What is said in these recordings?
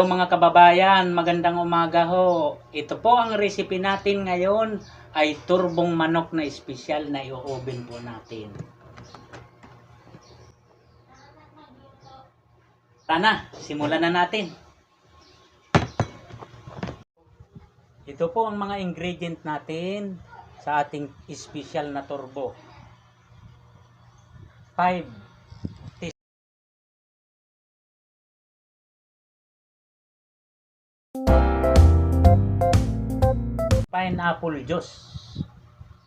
Hello mga kababayan, magandang umaga ho. Ito po ang recipe natin ngayon ay turbong manok na espesyal na i-oven po natin. Tana, simulan na natin. Ito po ang mga ingredient natin sa ating espesyal na turbo. 5 pineapple juice,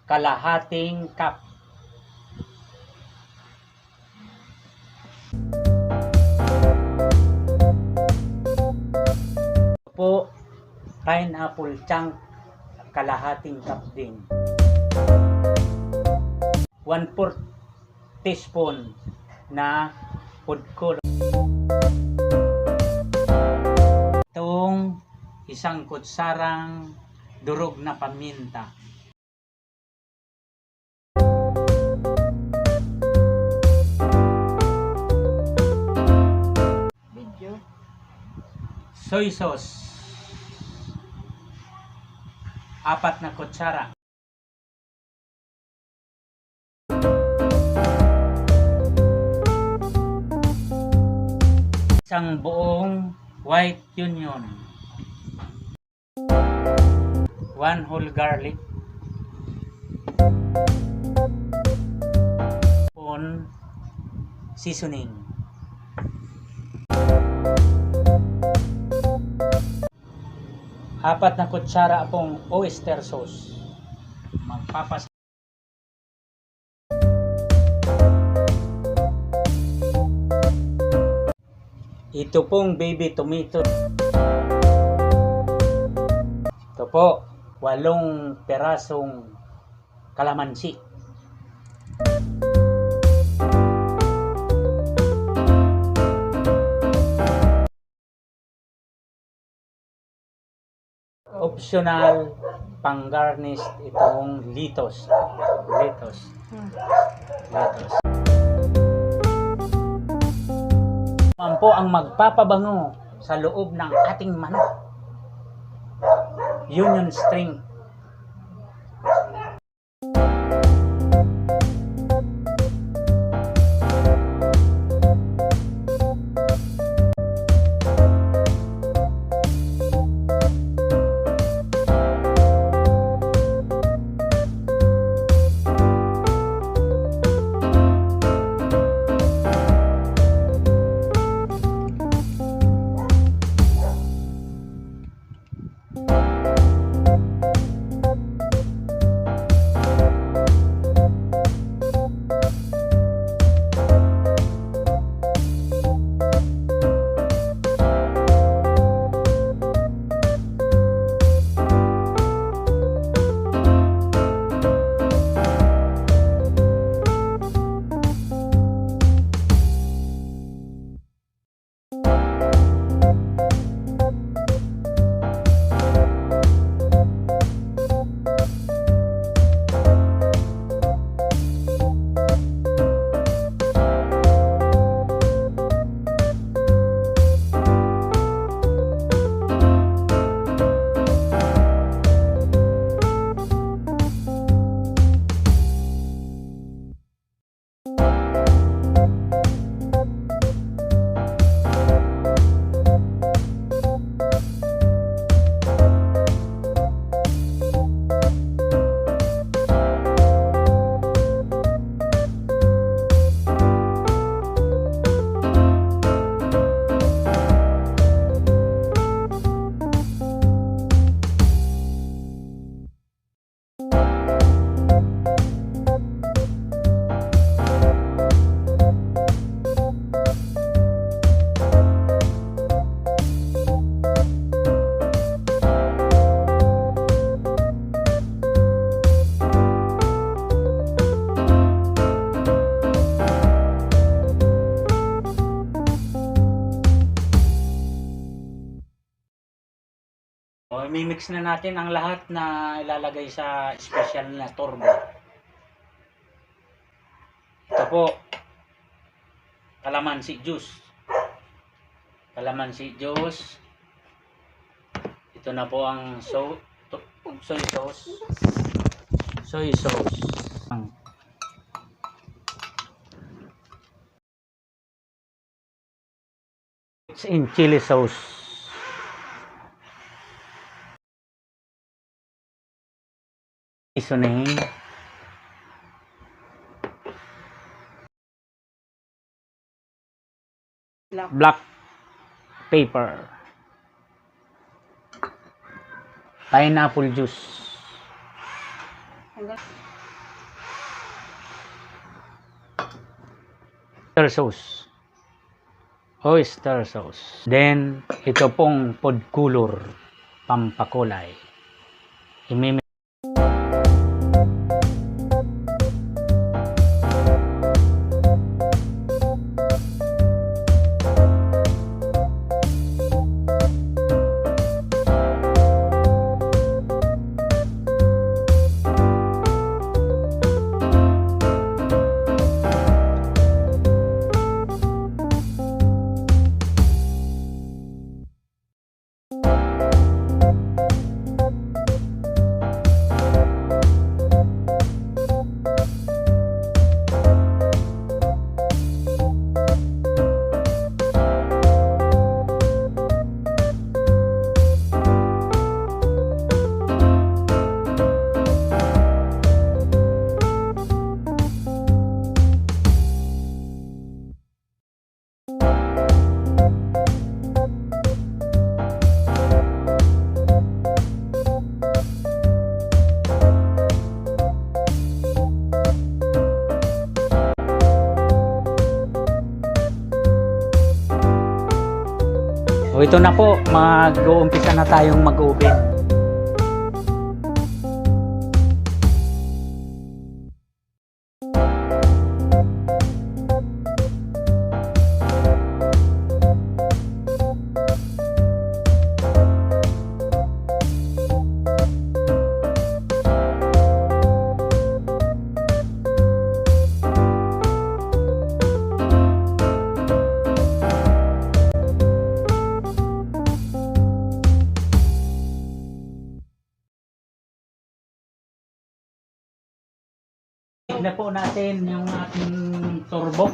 kalahating cup. Ito po, pineapple chunk, kalahating cup din. 1/4 teaspoon na food color. Itong isang kutsarang durog na paminta. Soy sauce, 4 na kutsara. Isang buong white onion. 1 whole garlic. On seasoning. Apat na kutsara pong oyster sauce. Magpapas. Ito pong baby tomato. Ito po, 8 perasong kalamansi. Optional pang-garnish itong lettuce. Naman po ang magpapabango sa loob ng ating manok. Union string. O, i-mix na natin ang lahat na ilalagay sa special na turbo. Ito po, kalamansi juice. Kalamansi juice, Ito na po ang soy sauce. Soy sauce. It's in chili sauce. Seasoning. Black pepper. Pineapple juice. Oyster sauce. Oyster sauce. Then, ito pong food color. Pampakulay. So ito na po, mag-uumpisa na tayong mag-oven. Na po natin yung ating turbo.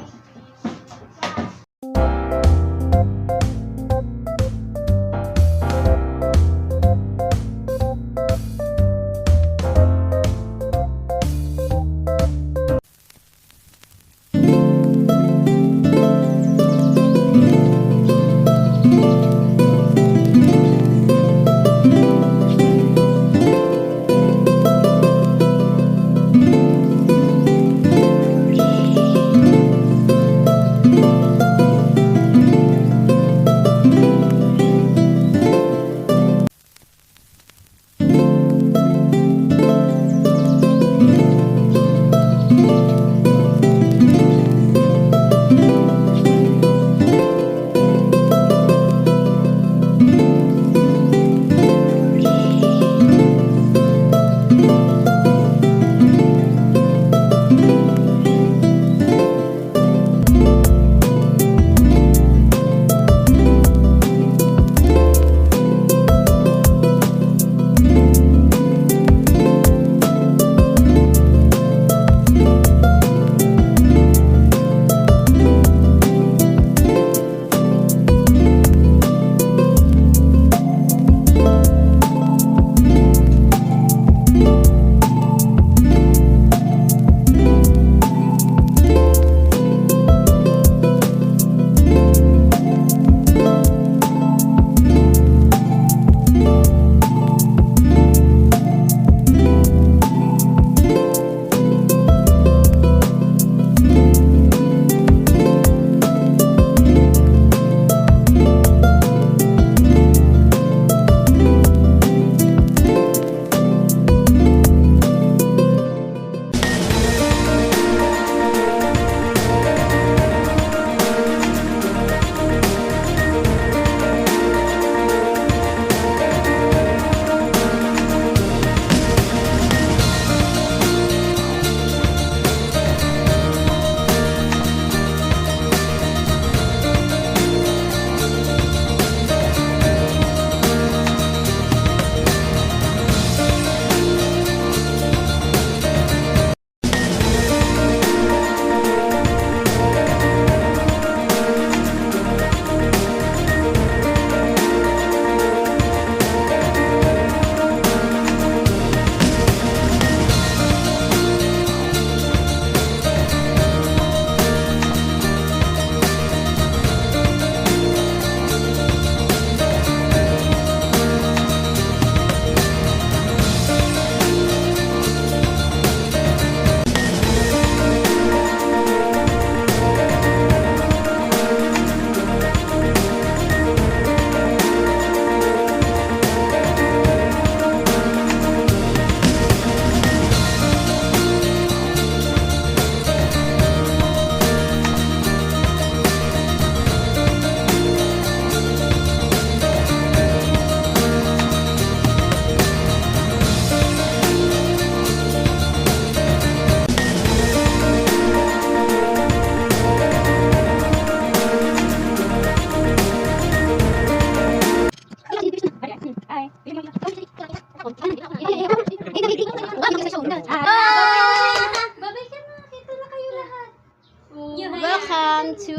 Welcome to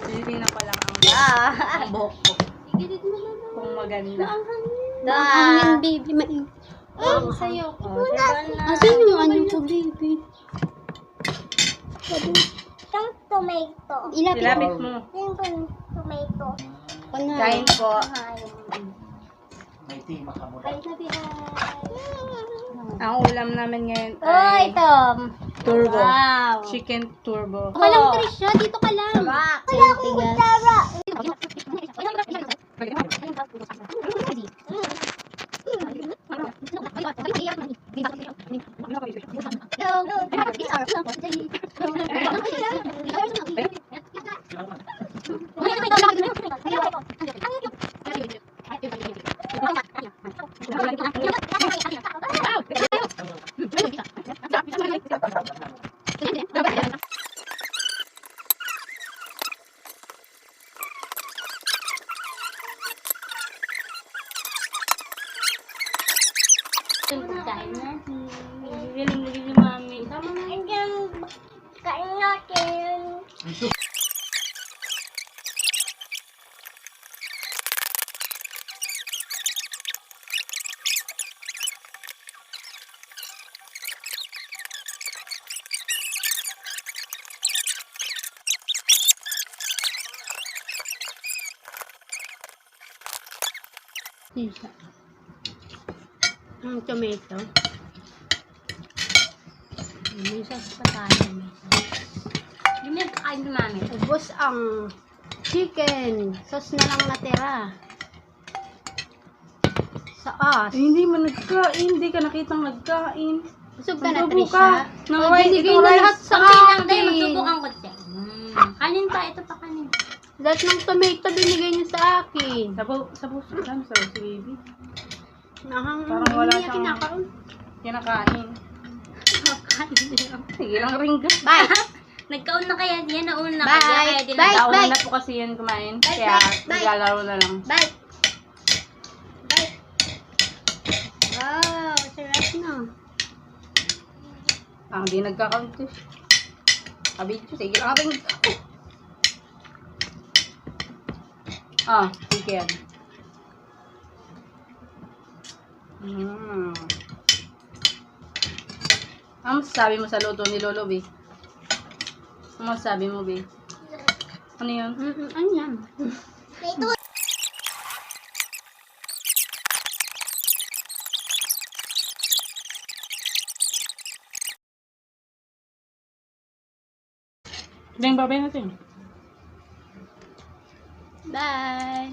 Hindi na pala ang buhok ko. Kung maganda. Ang hangin, baby. Sa'yo. Asan yung ano ko, baby? Yung tomato. Ilapit mo. Yung tomato. Kain po. May tea makamura. Ang ulam namin ngayon Oh, ay ito. turbo. Wow. Chicken turbo. Walang Trisha, dito ka lang. Wala akong kutsara. Hanggang kain natin. Ang tomato. May sauce pa tayo. Yun yung kain ni mami. Ubos ang chicken. Sauce na lang natira. Sauce. Hindi man nagkain. Hindi ka nakitang nagkain. Busog ka na, Magsubo Trisha. ka. Naway, Binigay ito na rice. lahat sa Okay lang, akin. dahil magsubukan ko siya. Kanin pa, ito pa kanin. Lahat ng tomato binigay niyo sa akin. Sa puso lang, sa si baby. Parang Parang wala hindi niya siyang- kinakain. Kinakain. Sige lang ring ka. Bye! Nagkauna kaya siya, nauna Bye. kaya din. Bye. Nauna na po kasi yan kumain. Bye, Kaya bye, bye. naglalaro na lang. Bye! Bye! Wow! Sarap na. Hindi nagkakaunt ko. Kabidyo, sige lang ring ka. Chicken. Ano masasabi mo sa luto ni Lolo, Be? Ano masasabi mo, Be? Ano yun? Ano yan? Ito. Deng, babay natin. Bye!